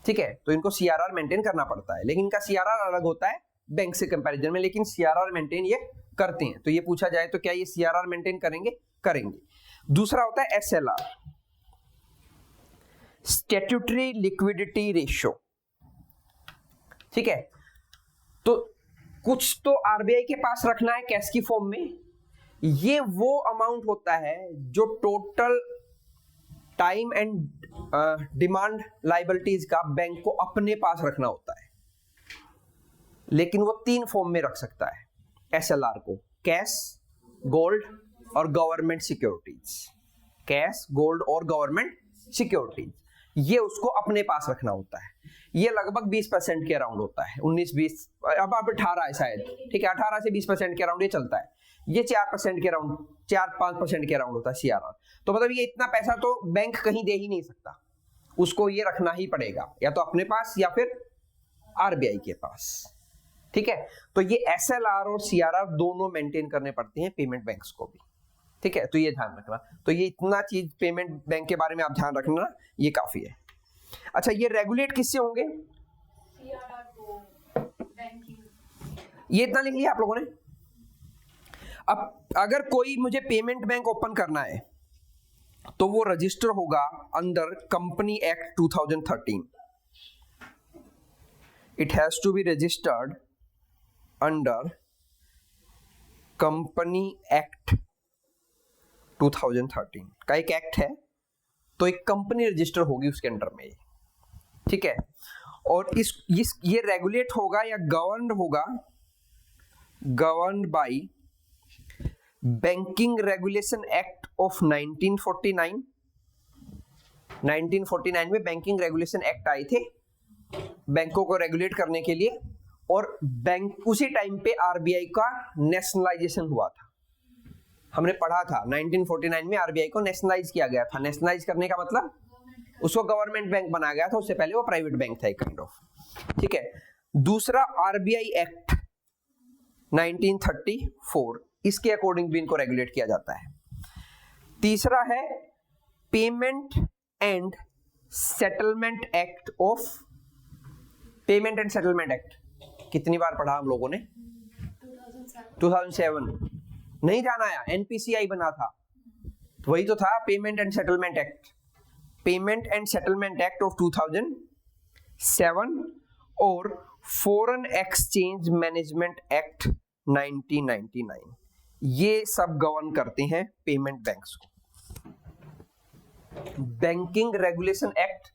ठीक है, तो इनको सीआरआर मेंटेन करना पड़ता है, लेकिन इनका सीआरआर अलग होता है बैंक से कंपैरिजन में, लेकिन सीआरआर मेंटेन ये करते हैं। तो ये पूछा जाए तो क्या ये सीआरआर मेंटेन करेंगे? करेंगे। दूसरा होता है एसएलआर, स्टैट्यूटरी लिक्विडिटी रेशियो। ठीक है, तो कुछ तो आरबीआई के पास रखना है कैश की फॉर्म में, ये वो अमाउंट होता है जो total time and demand liabilities का बैंक को अपने पास रखना होता है, लेकिन वो 3 फॉर्म में रख सकता है एसएलआर को, कैश, गोल्ड और गवर्नमेंट सिक्योरिटीज। कैश, गोल्ड और गवर्नमेंट सिक्योरिटीज, ये उसको अपने पास रखना होता है। ये लगभग 20% के अराउंड होता है, 19-20, अब 18 है शायद, ठीक है, 18 से 20% के अराउंड ये चलता है। ये 4% के अराउंड, 4-5% के अराउंड होता है सीआरआर। तो मतलब ये इतना पैसा तो बैंक कहीं दे ही नहीं सकता, उसको ये रखना ही पड़ेगा या तो अपने पास या फिर आरबीआई के पास, ठीक है। तो ये एसएलआर और सीआरआर दोनों मेंटेन करने पड़ते हैं पेमेंट बैंक्स को भी, ठीक है। तो ये ध्यान रखना, तो ये इतना चीज पेमेंट बैंक के बारे में आप ध्यान रखना, ये काफी है। अच्छा, ये रेगुलेट किससे होंगे? सीआरआर को बैंकिंग, ये इतना लिख लिया आप लोगों ने। अब अगर कोई मुझे पेमेंट बैंक ओपन करना है तो वो रजिस्टर होगा under company act 2013। It has to be registered under company act 2013 का एक एक्ट है, तो एक कंपनी रजिस्टर होगी उसके अंडर में, ठीक है। और ये रेगुलेट होगा या गवर्न होगा, govern by banking regulation act of 1949। 1949 में बैंकिंग रेगुलेशन एक्ट आए थे बैंकों को रेगुलेट करने के लिए, और बैंक उसी टाइम पे आरबीआई का नेशनलाइजेशन हुआ था। हमने पढ़ा था 1949 में आरबीआई को नेशनलाइज किया गया था। नेशनलाइज करने का मतलब उसको गवर्नमेंट बैंक बनाया गया था, उससे पहले वो प्राइवेट बैंक था एक काइंड ऑफ, ठीक है। दूसरा आरबीआई एक्ट 1934, इसके अकॉर्डिंग भी इनको रेगुलेट किया जाता है। तीसरा है payment and settlement act of, payment and settlement act कितनी बार पढ़ा हम लोगों ने? 2007 नहीं जाना आया, एनपीसीआई बना था, तो वही तो था payment and settlement act. Payment and settlement act of 2007 और फॉरेन एक्सचेंज मैनेजमेंट एक्ट 1999, ये सब गवर्न करते हैं पेमेंट बैंक्स को। Banking regulation act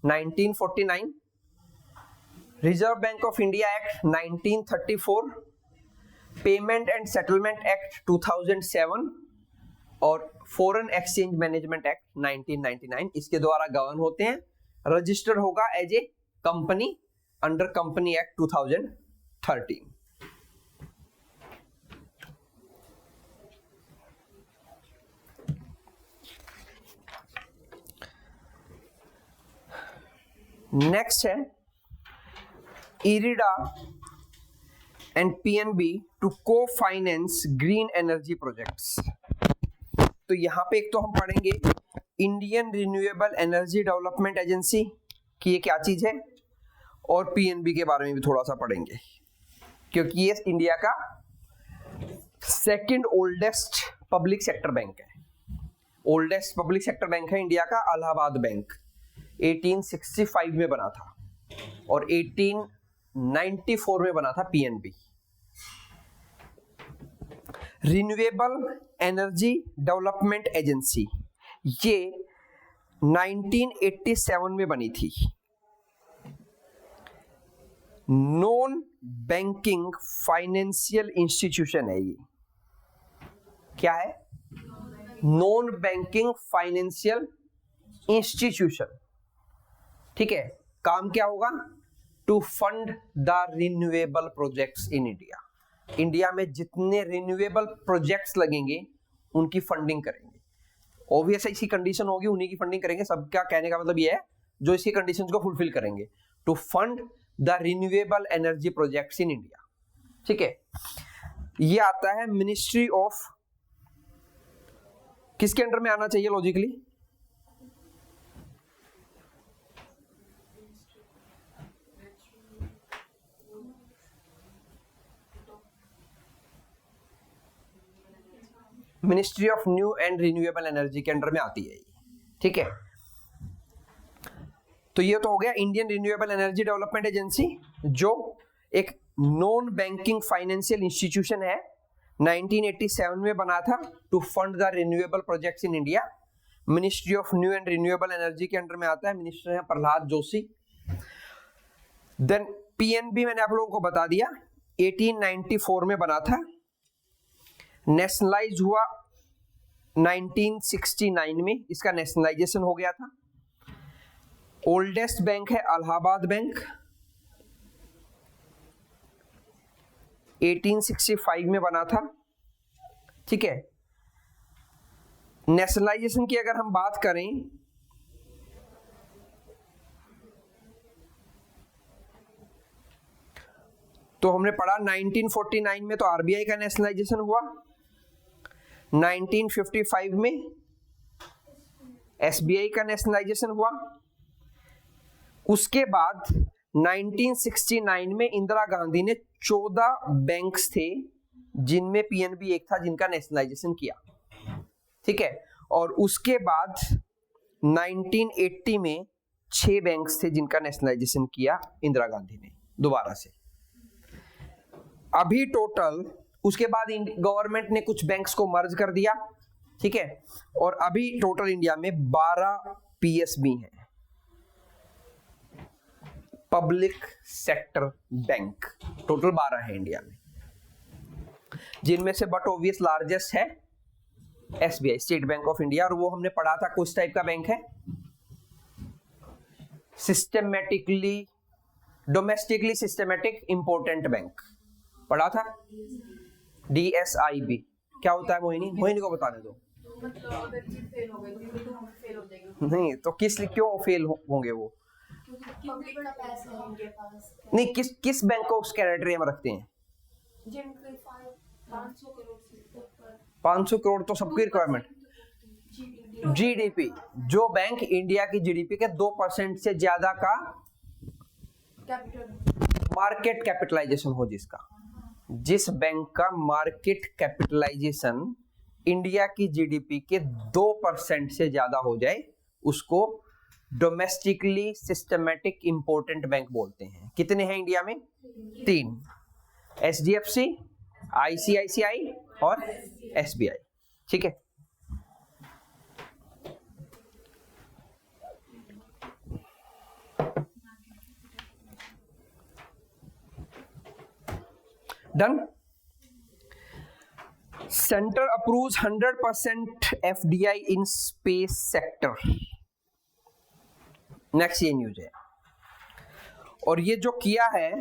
1949, reserve bank of India act 1934, payment and settlement act 2007 और फॉरेन एक्सचेंज मैनेजमेंट एक्ट 1999 इसके द्वारा गवर्न होते हैं। रजिस्टर होगा as a company under company act 2013। Next है IREDA and PNB to co-finance green energy projects. तो यहां पे एक तो हम पढ़ेंगे Indian renewable energy development agency की ये क्या चीज है, और पीएनबी के बारे में भी थोड़ा सा पढ़ेंगे, क्योंकि ये इंडिया का second oldest public sector bank है। ओल्डेस्ट पब्लिक सेक्टर बैंक है इंडिया का इलाहाबाद बैंक, 1865 में बना था और 1894 में बना था PNB. Renewable energy development agency ये 1987 में बनी थी। नॉन बैंकिंग फाइनेंशियल इंस्टीट्यूशन है ये। क्या है? नॉन बैंकिंग फाइनेंशियल इंस्टीट्यूशन, ठीक है। काम क्या होगा? To fund the renewable projects in India. India में जितने रिन्यूएबल प्रोजेक्ट्स लगेंगे उनकी फंडिंग करेंगे। ऑब्वियस इसी कंडीशन होगी, उन्हीं की फंडिंग करेंगे। सबका कहने का मतलब ये है जो इसी कंडीशंस को फुलफिल करेंगे, to fund the renewable energy projects in India, ठीक है। ये आता है मिनिस्ट्री ऑफ, किसके अंडर में आना चाहिए logically? Ministry of new and renewable energy के अंडर में आती है, ठीक है। तो ये तो हो गया Indian renewable energy development agency, जो एक नॉन बैंकिंग फाइनेंशियल इंस्टीट्यूशन है। 1987 में बना था to fund the renewable projects in India. Ministry of new and renewable energy के अंडर में आता है, मिनिस्टर है प्रहलाद जोशी। देन पीएनबी मैंने आप लोगों को बता दिया 1894 में बना था, नेशनलाइज हुआ 1969 में, इसका नेशनलाइजेशन हो गया था। ओल्डेस्ट बैंक है इलाहाबाद बैंक, 1865 में बना था। ठीक है, नेशनलाइजेशन की अगर हम बात करें तो हमने पढ़ा 1949 में तो आरबीआई का नेशनलाइजेशन हुआ, 1955 में एसबीआई का नेशनलाइजेशन हुआ। उसके बाद 1969 में इंदिरा गांधी ने 14 बैंक्स थे जिनमें पीएनबी एक था जिनका नेशनलाइजेशन किया। ठीक है, और उसके बाद 1980 में 6 बैंक्स थे जिनका नेशनलाइजेशन किया इंदिरा गांधी ने दोबारा से। अभी टोटल उसके बाद गवर्नमेंट ने कुछ बैंक्स को मर्ज कर दिया। ठीक है, और अभी टोटल इंडिया में 12 पीएसबी हैं, पब्लिक सेक्टर बैंक, टोटल 12 है इंडिया में, जिनमें से बट ऑब्वियस लार्जेस्ट है SBI, state bank of India. और वो हमने पढ़ा था कुछ टाइप का बैंक है, systematically domestically systematic important bank पढ़ा था, DSIB। क्या होता है मोहिनी? मोहिनी को बताने दो। मतलब अगर ये फेल हो गए तो हम फेल हो जाएंगे। नहीं तो क्यों फेल होंगे वो? पब्लिक का पैसा है उनके पास। नहीं, किस बैंक को उस कैटेगरी में रखते हैं? जिनके 500 करोड़ से ऊपर। 500 करोड़ तो सबकी रिक्वायरमेंट। जीडीपी, जो बैंक इंडिया की जीडीपी के 2% से ज्यादा का कैपिटल, मार्केट कैपिटलाइजेशन हो, जिस बैंक का मार्केट कैपिटलाइजेशन इंडिया की जीडीपी के 2% से ज्यादा हो जाए, उसको डोमेस्टिकली सिस्टमेटिक इंपोर्टेंट बैंक बोलते हैं। कितने हैं इंडिया में? 3, एचडीएफसी, आईसीआईसीआई और एसबीआई। ठीक है, done. Centre approves 100% FDI in space sector. Next ये न्यूज है, और ये जो किया है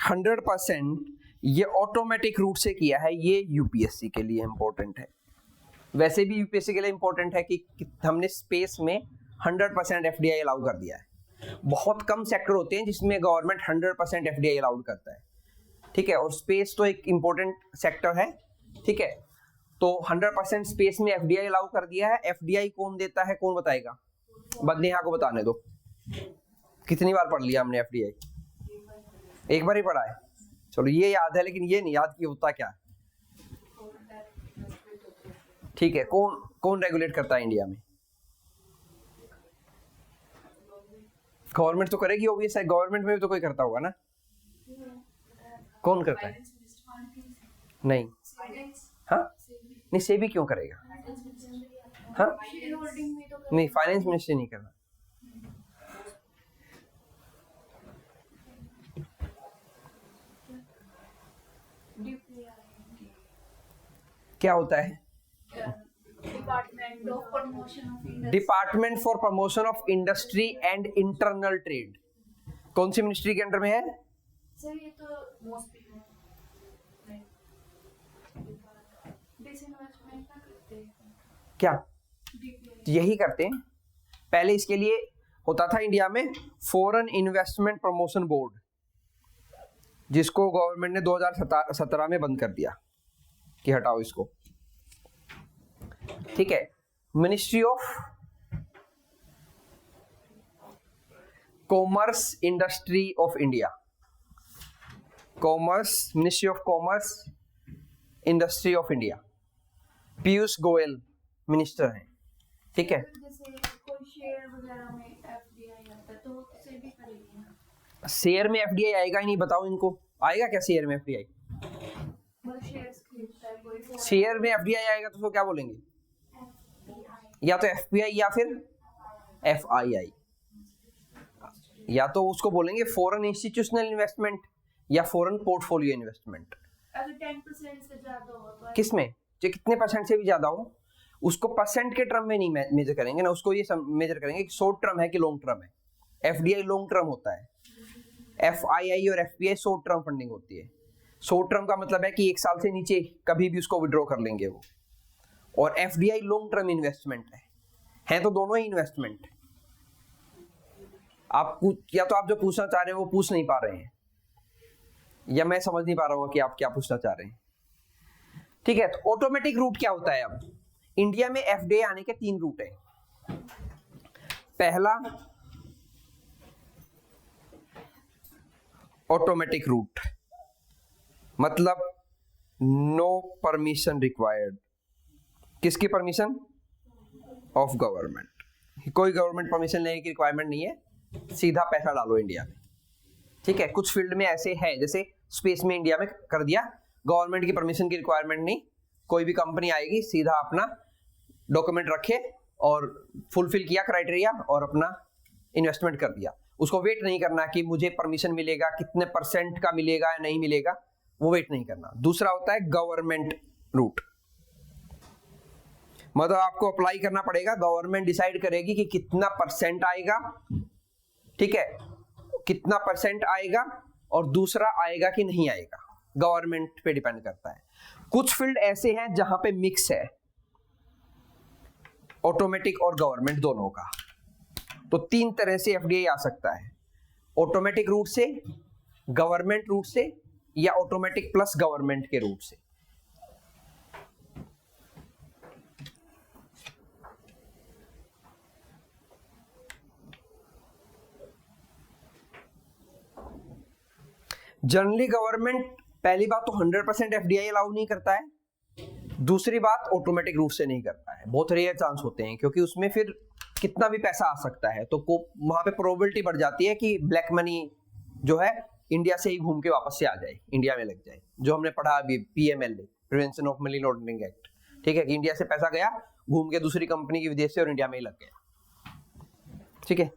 100% ये ऑटोमेटिक रूट से किया है। ये यूपीएससी के लिए इंपॉर्टेंट है, वैसे भी यूपीएससी के लिए इंपॉर्टेंट है कि हमने स्पेस में 100% एफडीआई अलाउ कर दिया है। बहुत कम सेक्टर होते हैं जिसमें गवर्नमेंट 100% एफडीआई अलाउड करता है। ठीक है, और स्पेस तो एक इंपॉर्टेंट सेक्टर है। ठीक है, तो 100% स्पेस में एफडीआई अलाउ कर दिया है। एफडीआई कौन देता है, कौन बताएगा? बदनेहा को बताने दो। कितनी बार पढ़ लिया हमने एफडीआई? एक बार ही पढ़ा है। चलो ये याद है, लेकिन ये नहीं याद कि होता क्या है। ठीक है, कौन रेगुलेट करता है इंडिया में? गवर्नमेंट तो करेगी, ऑब्वियस है। गवर्नमेंट में भी तो कोई करता होगा ना? कौन करता है? नहीं, हाँ नहीं, सेबी क्यों करेगा? हाँ नहीं, फाइनेंस मिनिस्ट्री नहीं करना। क्या होता है? Department for promotion of industry and internal trade. कौन सी मिनिस्ट्री के अंडर में है? सर ये तो मोस्टली डिसइन्वेस्टमेंट ना करते हैं क्या? यही करते हैं। पहले इसके लिए होता था इंडिया में फॉरेन इन्वेस्टमेंट प्रमोशन बोर्ड, जिसको गवर्नमेंट ने 2017 में बंद कर दिया कि हटाओ इसको। ठीक है, ministry of commerce industry of India, commerce, ministry of commerce industry of India, Piyush Goyal minister हैं। ठीक है, जैसे कोई शेयर वगैरह में एफडीआई आता है तो उसे भी करेगी ना? शेयर में एफडीआई आएगा ही नहीं, बताओ इनको, आएगा क्या शेयर में एफडीआई? मतलब शेयर्स खरीदता है शेयर में एफडीआई आएगा तो उसको क्या बोलेंगे, या तो एफपीआई या फिर एफआईआई, या तो उसको बोलेंगे फॉरेन इंस्टीट्यूशनल इन्वेस्टमेंट या फॉरेन पोर्टफोलियो इन्वेस्टमेंट। अगर 10% से ज्यादा हो तो किसमें, जो कितने परसेंट से भी ज्यादा हो, उसको परसेंट के टर्म में नहीं मेजर करेंगे ना, उसको ये मेजर करेंगे कि शॉर्ट टर्म है कि लॉन्ग टर्म है। एफडीआई लॉन्ग टर्म होता है, एफआईआई और एफपीआई शॉर्ट टर्म फंडिंग होती है। शॉर्ट टर्म का मतलब है कि 1 साल से नीचे कभी भी उसको विड्रॉ कर लेंगे वो, और एफडीआई लॉन्ग टर्म इन्वेस्टमेंट है तो दोनों ही इन्वेस्टमेंट। आप या तो आप जो पूछना चाह रहे हैं वो पूछ नहीं पा रहे हैं, या मैं समझ नहीं पा रहा हूँ कि आप क्या पूछना चाह रहे हैं। ठीक है, तो ऑटोमेटिक रूट क्या होता है। अब इंडिया में एफडीआई आने के 3 रूट हैं। पहला ऑटोमेटिक रूट, मतलब नो परमिशन रिक्वायर्ड। किसकी परमिशन, ऑफ गवर्नमेंट। कोई गवर्नमेंट परमिशन लेने की रिक्वायरमेंट नहीं है, सीधा पैसा डालो इंडिया में। ठीक है, कुछ फील्ड में ऐसे है, जैसे स्पेस में इंडिया में कर दिया, गवर्नमेंट की परमिशन की रिक्वायरमेंट नहीं, कोई भी कंपनी आएगी सीधा अपना डॉक्यूमेंट रखे और फुलफिल किया क्राइटेरिया और अपना इन्वेस्टमेंट कर दिया। उसको वेट नहीं करना कि मुझे परमिशन मिलेगा, कितने % का मिलेगा या नहीं मिलेगा, वो वेट नहीं करना। दूसरा होता है गवर्नमेंट रूट, मतलब आपको अप्लाई करना पड़ेगा, गवर्नमेंट डिसाइड करेगी कि कितना % आएगा। ठीक है, कितना % आएगा और दूसरा आएगा कि नहीं आएगा, गवर्नमेंट पे डिपेंड करता है। कुछ फील्ड ऐसे हैं जहां पे मिक्स है ऑटोमेटिक और गवर्नमेंट दोनों का, तो 3 तरह से एफडीआई आ सकता है, ऑटोमेटिक रूट से, गवर्नमेंट रूट से, या ऑटोमेटिक प्लस गवर्नमेंट के रूट से। जनरली गवर्नमेंट पहली बात तो 100% एफडीआई अलाउ नहीं करता है, दूसरी बात ऑटोमेटिक रूट से नहीं करता है, बहुत रेयर चांस होते हैं, क्योंकि उसमें फिर कितना भी पैसा आ सकता है, तो वहां पे प्रोबेबिलिटी बढ़ जाती है कि ब्लैक मनी जो है इंडिया से ही घूम के वापस से आ जाए, इंडिया में लग जाए, जो हमने पढ़ा अभी PML, prevention of money laundering act. ठीक है, कि इंडिया से पैसा गया, घूम के दूसरी कंपनी की विदेश से और इंडिया में ही लग गया। ठीक है।